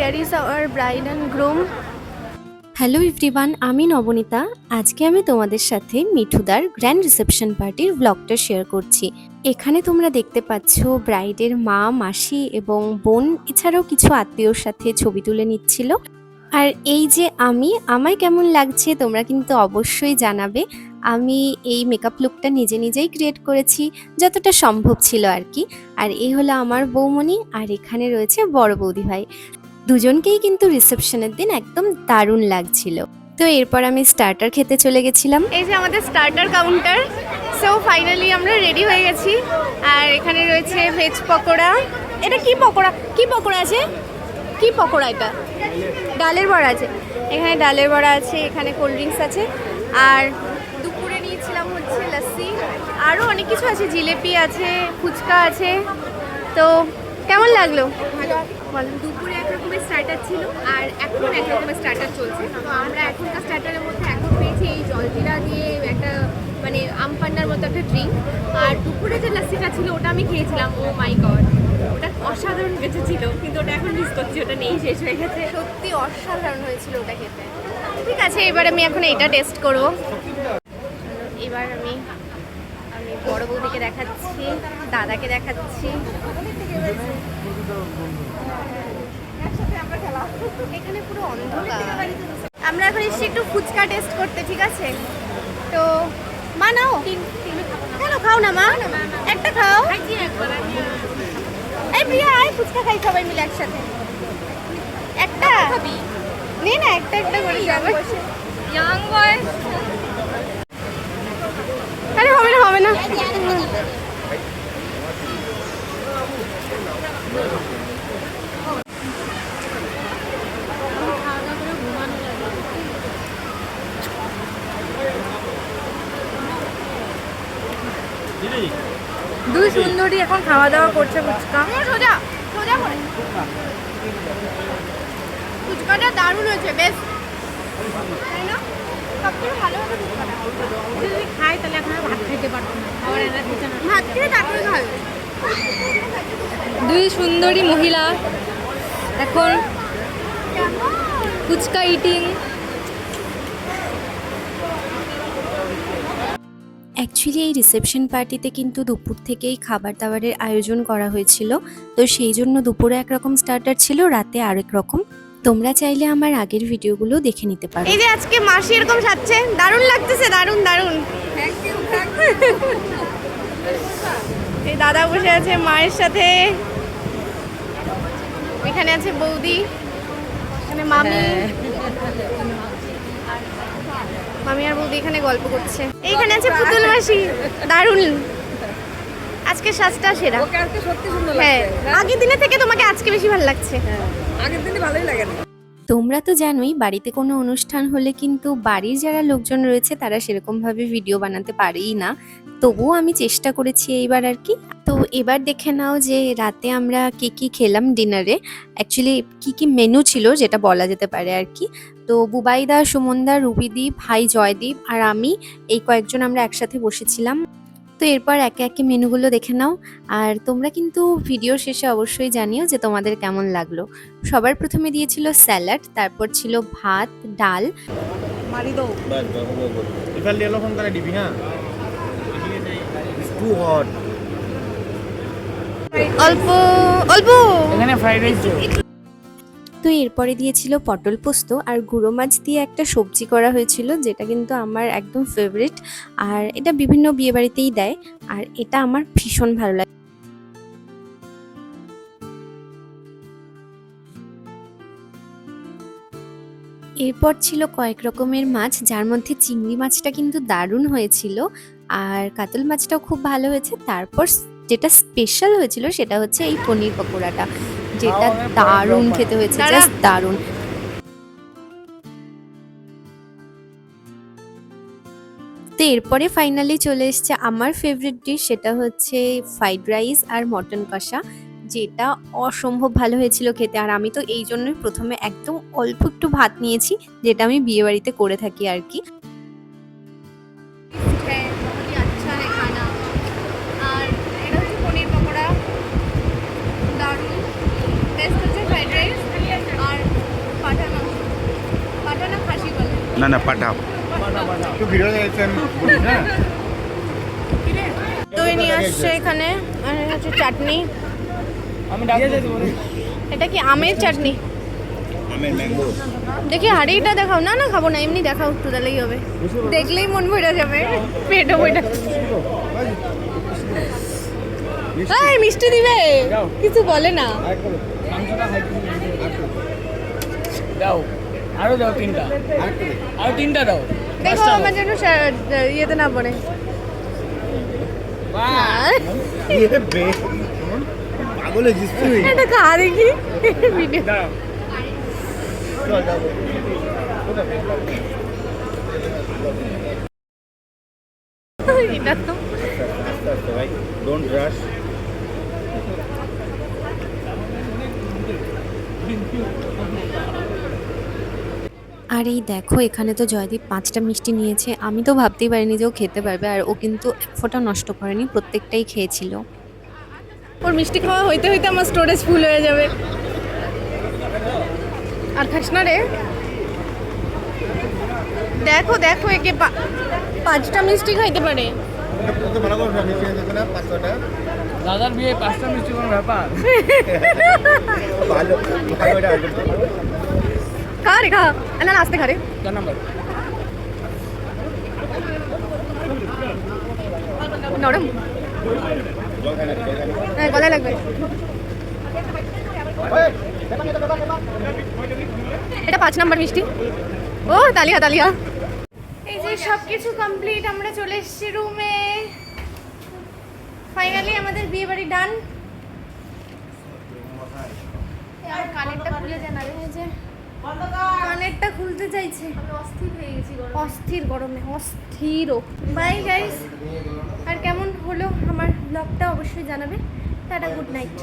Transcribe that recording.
here is our bride and groom. Hello everyone, আমি নবনীতা। আজকে আমি তোমাদের সাথে মিঠুদার গ্র্যান্ড রিসেপশন পার্টির ব্লগটা শেয়ার করছি। এখানে তোমরা দেখতে পাচ্ছ ব্রাইডের মা, মাসি এবং বোন এছাড়াও কিছু আত্মীয়র সাথে ছবি তুলে নিচ্ছিল। আর এই যে আমায় কেমন লাগছে তোমরা কিন্তু অবশ্যই জানাবে। আমি এই মেকআপ লুকটা নিজেই ক্রিয়েট করেছি যতটা সম্ভব ছিল আর কি। আর এই হলো আমার বৌমণি, আর এখানে রয়েছে বড় বৌদি ভাই। দুজনকেই কিন্তু রিসেপশনের দিন একদম দারুণ লাগছিল। তো এরপর আমি স্টার্টার খেতে চলে গেছিলাম। এই যে আমাদের স্টার্টার কাউন্টার। সো ফাইনালি আমরা রেডি হয়ে গেছি। আর এখানে রয়েছে ভেজ পকোড়া। এটা কি পকোড়া? কি পকোড়া আছে? কি পকোড়া এটা? ডালের বড়া আছে। এখানে ডালের বড়া আছে, এখানে কোল্ড ড্রিঙ্কস আছে। আর দুপুরে নিয়েছিলাম হচ্ছে লস্যি, আরও অনেক কিছু আছে, জিলেপি আছে, ফুচকা আছে। তো কেমন লাগলো? ভালো। দুপুরে এক রকমের স্টার্টার ছিল আর এখন এক রকমের স্টার্টার চলছে। তো আমরা এখনকার স্টার্টারের মধ্যে এখন পেয়েছি এই জলজিরা দিয়ে একটা মানে আমপান্নার মতো একটা ড্রিঙ্ক। আর দুপুরে যে লস্যিটা ছিল ওটা আমি খেয়েছিলাম, ও মাই গড, ওটা অসাধারণ বেঁচে ছিল, কিন্তু ওটা এখন মিস করছি, ওটা নেই, শেষ হয়ে গেছে। সত্যি অসাধারণ হয়েছিল ওটা খেতে। ঠিক আছে, এবার আমি এখন এটা টেস্ট করব। এবার আমি বড় বৌদিকে দেখাচ্ছি, দাদাকে দেখাচ্ছি। এখানে পুরো অন্ধকার। আমরা এখন এসেছি একটু ফুচকা টেস্ট করতে, ঠিক আছে? তো মা নাও। কেন খাও না মা? একটা খাও। এই প্রিয়া, আয় ফুচকা খাই সবাই মিলে একসাথে। একটা নে না, একটা একটা করে যাবে। ইয়াং বয়। আরে হবে না, হবে না। দুই সুন্দরী এখন খাওয়া দাওয়া করছে ফুচকা। সোজা সোজা করে। ফুচকাটা দারুণ হয়েছে, বেশ, তাই না? সবথেকে ভালো হবে ফুচকাটা। যদি খাই তাহলে এখন আর ভাত খেতে পারবো না, খাবার এনে দিতে না। ভাত খেয়ে তারপরে খাবে। দুই সুন্দরী মহিলা এখন ফুচকা ইটিং। অ্যাকচুয়ালি এই রিসেপশন পার্টিতে কিন্তু দুপুর থেকেই খাবার দাবারের আয়োজন করা হয়েছিল। তো সেই জন্য দুপুরে একরকম স্টার্টার ছিল, রাতে আরেক রকম। তোমরা চাইলে আমার আগের ভিডিওগুলো দেখে নিতে পারো। এই যে আজকে মাসি এরকম সাজছে, দারুণ লাগতেছে, দারুণ দারুণ। এই দাদা বসে আছে মায়ের সাথে, এখানে আছে বৌদি, এখানে মামি। মামি আর বৌদি এখানে গল্প করছে। এইখানে আছে পুতুল মাসি, দারুণ। আজকে সাজটা সেরা। ওকে আজকে সত্যি সুন্দর হ্যাঁ, লাগছে। আগের দিনের থেকে তোমাকে আজকে বেশি ভালো লাগছে। আগের দিনে ভালোই লাগে না। তোমরা তো জানোই বাড়িতে কোনো অনুষ্ঠান হলে কিন্তু বাড়ির যারা লোকজন রয়েছে তারা সেরকমভাবে ভিডিও বানাতে পারেই না। তবুও আমি চেষ্টা করেছি এইবার আর কি। তো এবার দেখে নাও যে রাতে আমরা কি খেলাম ডিনারে। অ্যাকচুয়ালি কি মেনু ছিল যেটা বলা যেতে পারে আর কি। তো বুবাইদা, সুমনদা, রুবিদীপ, ভাই জয়দীপ আর আমি এই কয়েকজন আমরা একসাথে বসেছিলাম। তো এরপর একে একে মেনুগুলো দেখে নাও। আর তোমরা কিন্তু ভিডিওর শেষে অবশ্যই জানিও যে তোমাদের কেমন লাগলো। সবার প্রথমে দিয়েছিল স্যালাড, তারপর ছিল ভাত, ডাল। মারি দাও। Ikan dia lo kantara di pinggan. It's too hot. অল্প অল্প। এখানে ফ্রাইড রাইস তো এরপরে দিয়েছিল পটল পোস্ত আর গুঁড়ো মাছ দিয়ে একটা সবজি করা হয়েছিল, যেটা কিন্তু আমার একদম ফেভারিট। আর এটা বিভিন্ন বিয়েবাড়িতেই দেয়, আর এটা আমার ভীষণ ভালো লাগে। এরপর ছিল কয়েক রকমের মাছ, যার মধ্যে চিংড়ি মাছটা কিন্তু দারুণ হয়েছিল, আর কাতল মাছটাও খুব ভালো হয়েছে। তারপর যেটা স্পেশাল হয়েছিল সেটা হচ্ছে এই পনির পকোড়াটা, যেটা দারুণ খেতে হয়েছে, জাস্ট দারুণ। তো এরপরে ফাইনালি চলে এসছে আমার ফেভারিট ডিশ, সেটা হচ্ছে ফ্রাইড রাইস আর মটন কষা, যেটা অসম্ভব ভালো হয়েছিল খেতে। আর আমি তো এই জন্যই প্রথমে একদম অল্প একটু ভাত নিয়েছি, যেটা আমি বিয়ে বাড়িতে করে থাকি আর কি। আচ্ছা है खाना। আর এটা হচ্ছে পনির পকোড়া, দারুণ টেস্ট হচ্ছে ফ্রাইড রাইস। আর না না পাঠাও একটু ভিড় হয়ে গেছেন বলি না দই নিয়ে আসছে এখানে আর এটা হচ্ছে চাটনি। এটা কি আমের চাটনি? আমের ম্যাঙ্গো দেখি হাঁড়িটা দেখাও। না না খাবো না, এমনি দেখাও, একটু তাহলেই হবে। দেখলেই মন ভরে যাবে, পেটও ভরে। এই মিষ্টি দিবে, কিছু বলে না। দাও আরো দাও তিনটা, আরো তিনটা দাও। দেখো আমার যেন ইয়েতে না পড়ে। পাগল হয়েছিস তুই এটা খা দেখি ভিডিও। চল যাবো এটা তো আস্তে আস্তে ভাই ডোন্ট রাশ আর এই দেখো এখানে তো জয়দীপ 5টা মিষ্টি নিয়েছে। আমি তো ভাবতেই পারিনি যে ও খেতে পারবে, আর ও কিন্তু এক ফোঁটা নষ্ট করেনি, প্রত্যেকটাই খেয়েছিল। ওর মিষ্টি খাওয়া হইতে হইতে আমার স্টোরেজ ফুল হয়ে যাবে। আর খাস না রে। দেখো দেখো একে 5টা মিষ্টি খাইতে পারে। কত ভালো করে মিষ্টি খেতে না 500টা দাদার বিয়ে 5টা মিষ্টি কোনো ব্যাপার? ভালো ভালো এটা খা রে খা, না না আস্তে খা রে। 4 নাম্বার নরম, হ্যাঁ গলায় লাগবে। এটা 5 নাম্বার মিষ্টি। ও তালিয়া তালিয়া। এই যে সব কিছু কমপ্লিট, আমরা চলে এসেছি রুমে। ফাইনালি আমাদের বিয়ে বাড়ি ডান। কানেরটা খুলে জানালে যে কানেরটা খুলতে চাইছে, অস্থির হয়ে গেছি, অস্থির গরমে অস্থির। বাই গাইস, আর কেমন হলো আমার ব্লগটা অবশ্যই জানাবে। Tata, good night.